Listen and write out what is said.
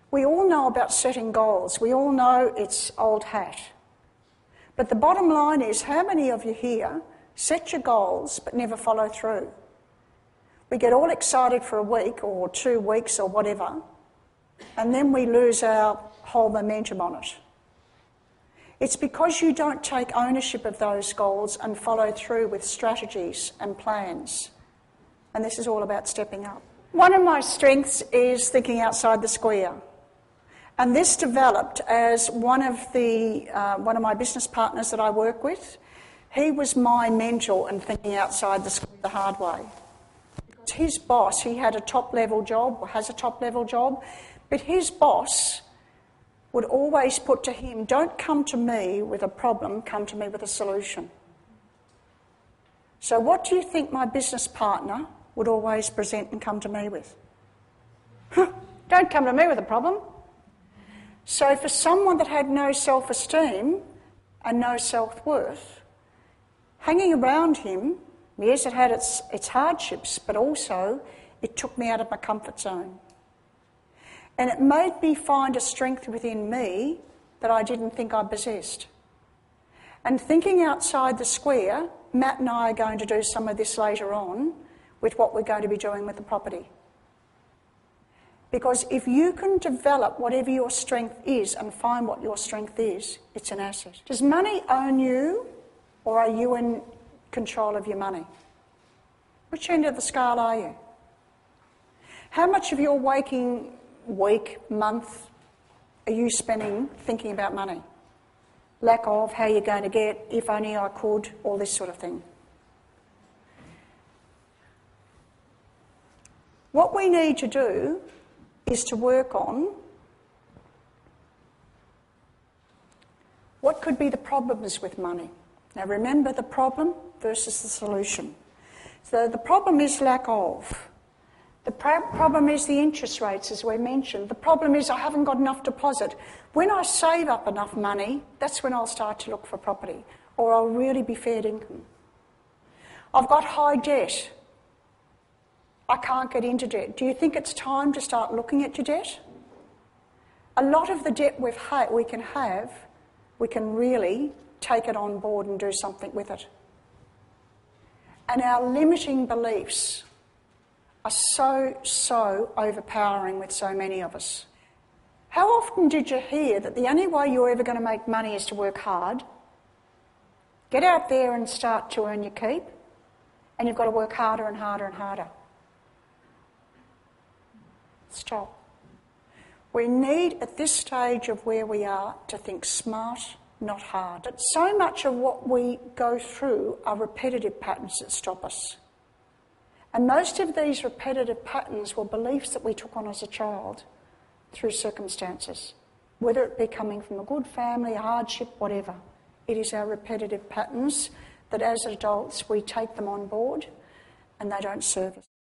We all know about setting goals. We all know it's old hat. But the bottom line is, how many of you here set your goals but never follow through? We get all excited for a week or 2 weeks or whatever, and then we lose our whole momentum on it. It's because you don't take ownership of those goals and follow through with strategies and plans. And this is all about stepping up. One of my strengths is thinking outside the square. And this developed as one of my business partners that I work with. He was my mentor in thinking outside the square the hard way. Because his boss, he had a top-level job, or has a top-level job, but his boss would always put to him, don't come to me with a problem, come to me with a solution. So what do you think my business partner would always present and come to me with? Don't come to me with a problem. So for someone that had no self-esteem and no self-worth, hanging around him, yes, it had its hardships, but also it took me out of my comfort zone. And it made me find a strength within me that I didn't think I possessed. And thinking outside the square, Matt and I are going to do some of this later on with what we're going to be doing with the property. Because if you can develop whatever your strength is and find what your strength is, it's an asset. Does money own you, or are you in control of your money? Which end of the scale are you? How much of your waking week, month, are you spending thinking about money? Lack of, how you're going to get, if only I could, all this sort of thing. What we need to do is to work on what could be the problems with money. Now remember the problem versus the solution. So the problem is lack of. The problem is the interest rates, as we mentioned. The problem is I haven't got enough deposit. When I save up enough money, that's when I'll start to look for property, or I'll really be fair income. I've got high debt. I can't get into debt. Do you think it's time to start looking at your debt? A lot of the debt we can really take it on board and do something with it. And our limiting beliefs are so overpowering with so many of us. How often did you hear that the only way you're ever going to make money is to work hard? Get out there and start to earn your keep, and you've got to work harder and harder and harder. Stop. We need, at this stage of where we are, to think smart, not hard. But so much of what we go through are repetitive patterns that stop us. And most of these repetitive patterns were beliefs that we took on as a child through circumstances, whether it be coming from a good family, a hardship, whatever. It is our repetitive patterns that as adults we take them on board and they don't serve us.